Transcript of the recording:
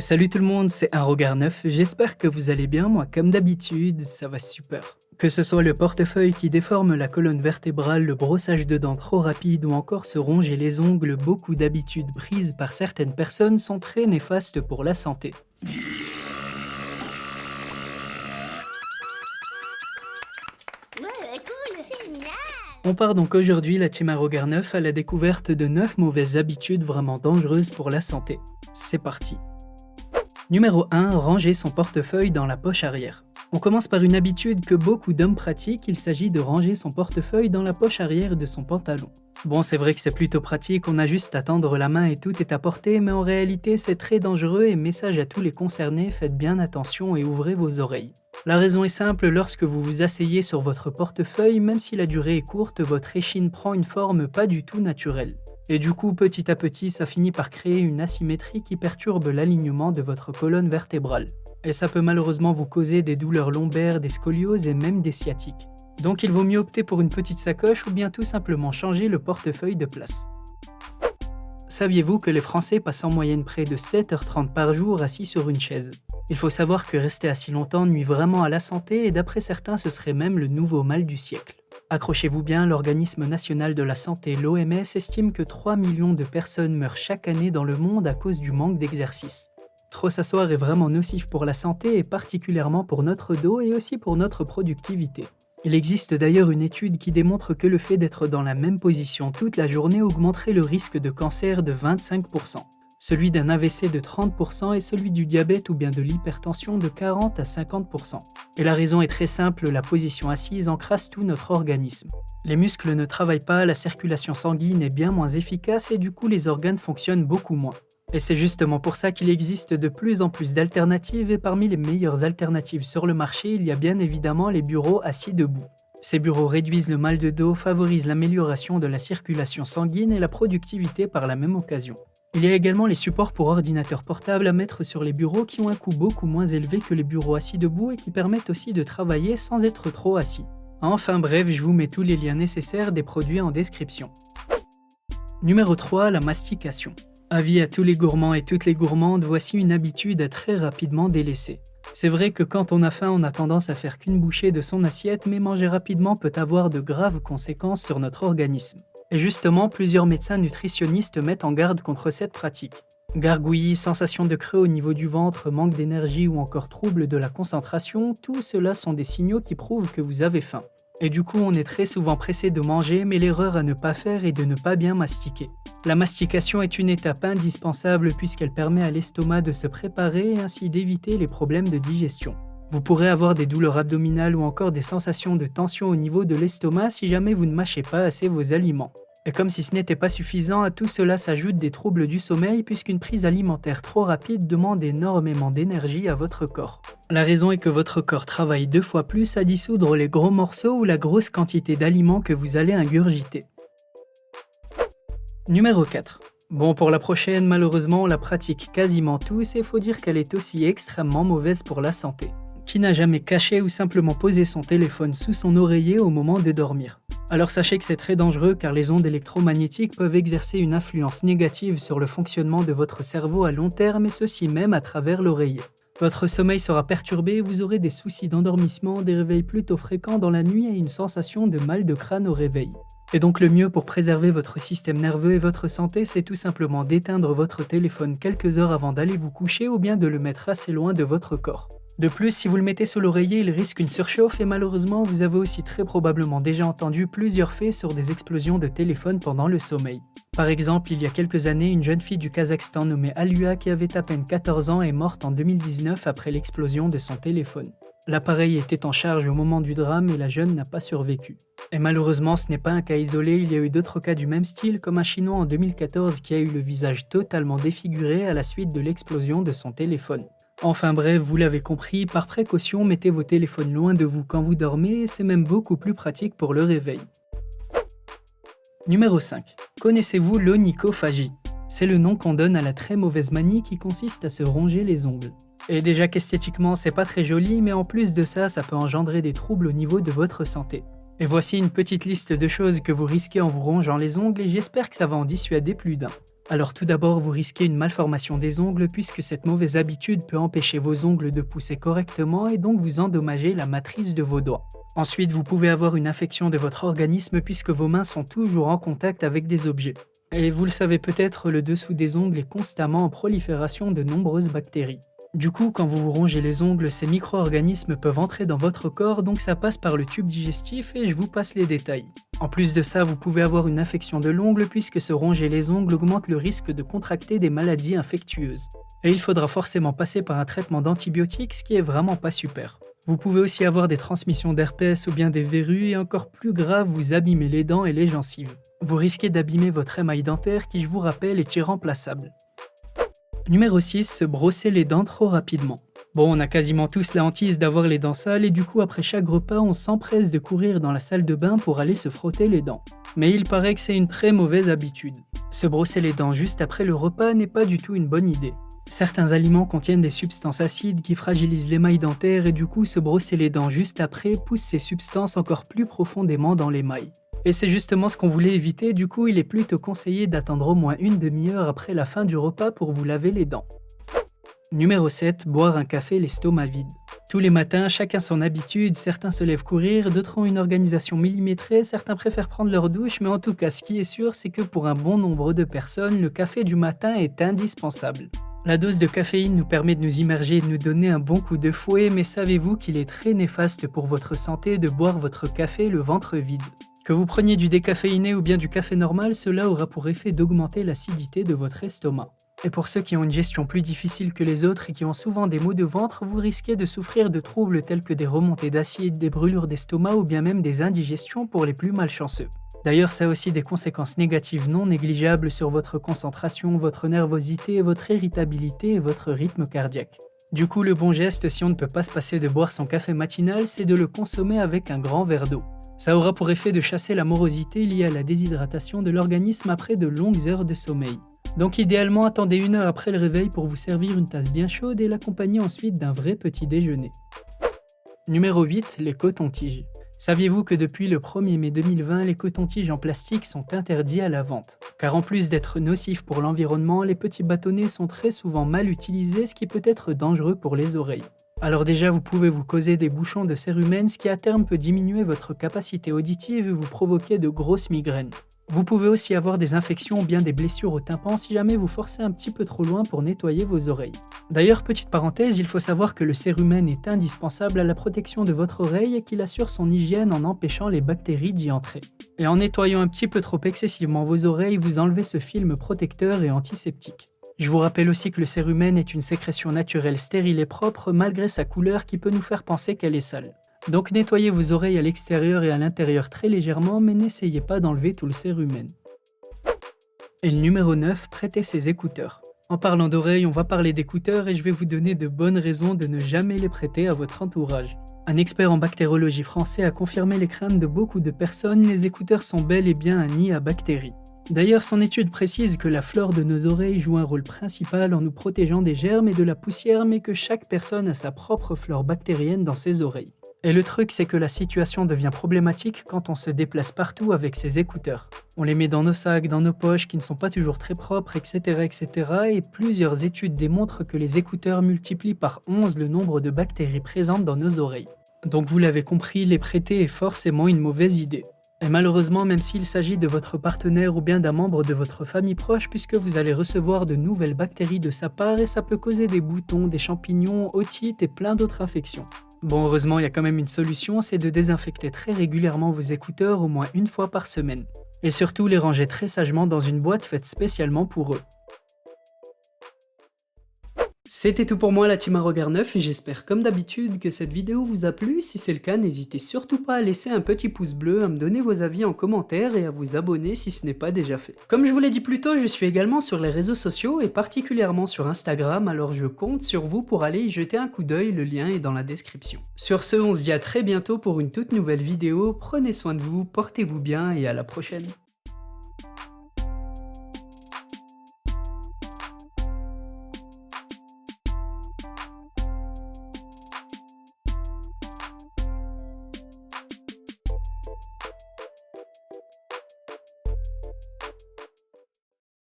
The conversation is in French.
Salut tout le monde, c'est un regard neuf, j'espère que vous allez bien, moi comme d'habitude, ça va super. Que ce soit le portefeuille qui déforme la colonne vertébrale, le brossage de dents trop rapide ou encore se ronger les ongles, beaucoup d'habitudes prises par certaines personnes sont très néfastes pour la santé. Ouais, cool, génial. On part donc aujourd'hui, la team à regard neuf, à la découverte de 9 mauvaises habitudes vraiment dangereuses pour la santé. C'est parti. Numéro 1. Ranger son portefeuille dans la poche arrière. On commence par une habitude que beaucoup d'hommes pratiquent, il s'agit de ranger son portefeuille dans la poche arrière de son pantalon. Bon, c'est vrai que c'est plutôt pratique, on a juste à tendre la main et tout est à portée, mais en réalité c'est très dangereux et message à tous les concernés, faites bien attention et ouvrez vos oreilles. La raison est simple, lorsque vous vous asseyez sur votre portefeuille, même si la durée est courte, votre échine prend une forme pas du tout naturelle. Et du coup, petit à petit, ça finit par créer une asymétrie qui perturbe l'alignement de votre colonne vertébrale. Et ça peut malheureusement vous causer des douleurs lombaires, des scolioses et même des sciatiques. Donc il vaut mieux opter pour une petite sacoche ou bien tout simplement changer le portefeuille de place. Saviez-vous que les Français passent en moyenne près de 7h30 par jour assis sur une chaise? Il faut savoir que rester assis longtemps nuit vraiment à la santé et d'après certains ce serait même le nouveau mal du siècle. Accrochez-vous bien, l'Organisme national de la santé, l'OMS, estime que 3 millions de personnes meurent chaque année dans le monde à cause du manque d'exercice. Trop s'asseoir est vraiment nocif pour la santé et particulièrement pour notre dos et aussi pour notre productivité. Il existe d'ailleurs une étude qui démontre que le fait d'être dans la même position toute la journée augmenterait le risque de cancer de 25%, celui d'un AVC de 30% et celui du diabète ou bien de l'hypertension de 40 à 50%. Et la raison est très simple, la position assise encrasse tout notre organisme. Les muscles ne travaillent pas, la circulation sanguine est bien moins efficace et du coup les organes fonctionnent beaucoup moins. Et c'est justement pour ça qu'il existe de plus en plus d'alternatives et parmi les meilleures alternatives sur le marché, il y a bien évidemment les bureaux assis debout. Ces bureaux réduisent le mal de dos, favorisent l'amélioration de la circulation sanguine et la productivité par la même occasion. Il y a également les supports pour ordinateurs portables à mettre sur les bureaux qui ont un coût beaucoup moins élevé que les bureaux assis debout et qui permettent aussi de travailler sans être trop assis. Enfin bref, je vous mets tous les liens nécessaires des produits en description. Numéro 3. La mastication. Avis à tous les gourmands et toutes les gourmandes, voici une habitude à très rapidement délaisser. C'est vrai que quand on a faim, on a tendance à faire qu'une bouchée de son assiette, mais manger rapidement peut avoir de graves conséquences sur notre organisme. Et justement, plusieurs médecins nutritionnistes mettent en garde contre cette pratique. Gargouillis, sensation de creux au niveau du ventre, manque d'énergie ou encore troubles de la concentration, tout cela sont des signaux qui prouvent que vous avez faim. Et du coup, on est très souvent pressé de manger, mais l'erreur à ne pas faire est de ne pas bien mastiquer. La mastication est une étape indispensable puisqu'elle permet à l'estomac de se préparer et ainsi d'éviter les problèmes de digestion. Vous pourrez avoir des douleurs abdominales ou encore des sensations de tension au niveau de l'estomac si jamais vous ne mâchez pas assez vos aliments. Et comme si ce n'était pas suffisant, à tout cela s'ajoutent des troubles du sommeil puisqu'une prise alimentaire trop rapide demande énormément d'énergie à votre corps. La raison est que votre corps travaille 2 fois plus à dissoudre les gros morceaux ou la grosse quantité d'aliments que vous allez ingurgiter. Numéro 4. Bon, pour la prochaine, malheureusement, on la pratique quasiment tous et faut dire qu'elle est aussi extrêmement mauvaise pour la santé. Qui n'a jamais caché ou simplement posé son téléphone sous son oreiller au moment de dormir? Alors sachez que c'est très dangereux car les ondes électromagnétiques peuvent exercer une influence négative sur le fonctionnement de votre cerveau à long terme et ceci même à travers l'oreiller. Votre sommeil sera perturbé, vous aurez des soucis d'endormissement, des réveils plutôt fréquents dans la nuit et une sensation de mal de crâne au réveil. Et donc le mieux pour préserver votre système nerveux et votre santé, c'est tout simplement d'éteindre votre téléphone quelques heures avant d'aller vous coucher ou bien de le mettre assez loin de votre corps. De plus, si vous le mettez sous l'oreiller, il risque une surchauffe et malheureusement, vous avez aussi très probablement déjà entendu plusieurs faits sur des explosions de téléphone pendant le sommeil. Par exemple, il y a quelques années, une jeune fille du Kazakhstan nommée Alua qui avait à peine 14 ans est morte en 2019 après l'explosion de son téléphone. L'appareil était en charge au moment du drame et la jeune n'a pas survécu. Et malheureusement, ce n'est pas un cas isolé, il y a eu d'autres cas du même style, comme un Chinois en 2014 qui a eu le visage totalement défiguré à la suite de l'explosion de son téléphone. Enfin bref, vous l'avez compris, par précaution, mettez vos téléphones loin de vous quand vous dormez, c'est même beaucoup plus pratique pour le réveil. Numéro 5. Connaissez-vous l'onychophagie? C'est le nom qu'on donne à la très mauvaise manie qui consiste à se ronger les ongles. Et déjà qu'esthétiquement c'est pas très joli, mais en plus de ça, ça peut engendrer des troubles au niveau de votre santé. Et voici une petite liste de choses que vous risquez en vous rongeant les ongles et j'espère que ça va en dissuader plus d'un. Alors tout d'abord, vous risquez une malformation des ongles puisque cette mauvaise habitude peut empêcher vos ongles de pousser correctement et donc vous endommager la matrice de vos doigts. Ensuite, vous pouvez avoir une infection de votre organisme puisque vos mains sont toujours en contact avec des objets. Et vous le savez peut-être, le dessous des ongles est constamment en prolifération de nombreuses bactéries. Du coup, quand vous vous rongez les ongles, ces micro-organismes peuvent entrer dans votre corps, donc ça passe par le tube digestif et je vous passe les détails. En plus de ça, vous pouvez avoir une infection de l'ongle puisque se ronger les ongles augmente le risque de contracter des maladies infectieuses. Et il faudra forcément passer par un traitement d'antibiotiques, ce qui est vraiment pas super. Vous pouvez aussi avoir des transmissions d'herpès ou bien des verrues et encore plus grave, vous abîmer les dents et les gencives. Vous risquez d'abîmer votre émail dentaire qui, je vous rappelle, est irremplaçable. Numéro 6, se brosser les dents trop rapidement. Bon, on a quasiment tous la hantise d'avoir les dents sales et du coup après chaque repas on s'empresse de courir dans la salle de bain pour aller se frotter les dents. Mais il paraît que c'est une très mauvaise habitude. Se brosser les dents juste après le repas n'est pas du tout une bonne idée. Certains aliments contiennent des substances acides qui fragilisent l'émail dentaire et du coup se brosser les dents juste après pousse ces substances encore plus profondément dans l'émail. Et c'est justement ce qu'on voulait éviter, du coup il est plutôt conseillé d'attendre au moins une demi-heure après la fin du repas pour vous laver les dents. Numéro 7, boire un café l'estomac vide. Tous les matins, chacun son habitude, certains se lèvent courir, d'autres ont une organisation millimétrée, certains préfèrent prendre leur douche, mais en tout cas ce qui est sûr c'est que pour un bon nombre de personnes, le café du matin est indispensable. La dose de caféine nous permet de nous immerger et de nous donner un bon coup de fouet, mais savez-vous qu'il est très néfaste pour votre santé de boire votre café le ventre vide? Que vous preniez du décaféiné ou bien du café normal, cela aura pour effet d'augmenter l'acidité de votre estomac. Et pour ceux qui ont une gestion plus difficile que les autres et qui ont souvent des maux de ventre, vous risquez de souffrir de troubles tels que des remontées d'acide, des brûlures d'estomac ou bien même des indigestions pour les plus malchanceux. D'ailleurs, ça a aussi des conséquences négatives non négligeables sur votre concentration, votre nervosité, votre irritabilité et votre rythme cardiaque. Du coup, le bon geste, si on ne peut pas se passer de boire son café matinal, c'est de le consommer avec un grand verre d'eau. Ça aura pour effet de chasser la morosité liée à la déshydratation de l'organisme après de longues heures de sommeil. Donc idéalement, attendez une heure après le réveil pour vous servir une tasse bien chaude et l'accompagner ensuite d'un vrai petit déjeuner. Numéro 8, les cotons-tiges. Saviez-vous que depuis le 1er mai 2020, les cotons-tiges en plastique sont interdits à la vente? Car en plus d'être nocifs pour l'environnement, les petits bâtonnets sont très souvent mal utilisés, ce qui peut être dangereux pour les oreilles. Alors déjà, vous pouvez vous causer des bouchons de cérumen, ce qui à terme peut diminuer votre capacité auditive et vous provoquer de grosses migraines. Vous pouvez aussi avoir des infections ou bien des blessures au tympan si jamais vous forcez un petit peu trop loin pour nettoyer vos oreilles. D'ailleurs, petite parenthèse, il faut savoir que le cérumen est indispensable à la protection de votre oreille et qu'il assure son hygiène en empêchant les bactéries d'y entrer. Et en nettoyant un petit peu trop excessivement vos oreilles, vous enlevez ce film protecteur et antiseptique. Je vous rappelle aussi que le cérumen est une sécrétion naturelle stérile et propre malgré sa couleur qui peut nous faire penser qu'elle est sale. Donc nettoyez vos oreilles à l'extérieur et à l'intérieur très légèrement, mais n'essayez pas d'enlever tout le cérumen. Et le numéro 9, prêtez ses écouteurs. En parlant d'oreilles, on va parler d'écouteurs et je vais vous donner de bonnes raisons de ne jamais les prêter à votre entourage. Un expert en bactériologie français a confirmé les craintes de beaucoup de personnes, les écouteurs sont bel et bien un nid à bactéries. D'ailleurs, son étude précise que la flore de nos oreilles joue un rôle principal en nous protégeant des germes et de la poussière, mais que chaque personne a sa propre flore bactérienne dans ses oreilles. Et le truc, c'est que la situation devient problématique quand on se déplace partout avec ses écouteurs. On les met dans nos sacs, dans nos poches qui ne sont pas toujours très propres, etc. Et plusieurs études démontrent que les écouteurs multiplient par 11 le nombre de bactéries présentes dans nos oreilles. Donc vous l'avez compris, les prêter est forcément une mauvaise idée. Et malheureusement, même s'il s'agit de votre partenaire ou bien d'un membre de votre famille proche, puisque vous allez recevoir de nouvelles bactéries de sa part et ça peut causer des boutons, des champignons, otites et plein d'autres infections. Bon, heureusement, il y a quand même une solution, c'est de désinfecter très régulièrement vos écouteurs au moins une fois par semaine. Et surtout, les ranger très sagement dans une boîte faite spécialement pour eux. C'était tout pour moi la team Regard 9 et j'espère comme d'habitude que cette vidéo vous a plu. Si c'est le cas, n'hésitez surtout pas à laisser un petit pouce bleu, à me donner vos avis en commentaire et à vous abonner si ce n'est pas déjà fait. Comme je vous l'ai dit plus tôt, je suis également sur les réseaux sociaux et particulièrement sur Instagram, alors je compte sur vous pour aller y jeter un coup d'œil, le lien est dans la description. Sur ce, on se dit à très bientôt pour une toute nouvelle vidéo, prenez soin de vous, portez-vous bien et à la prochaine.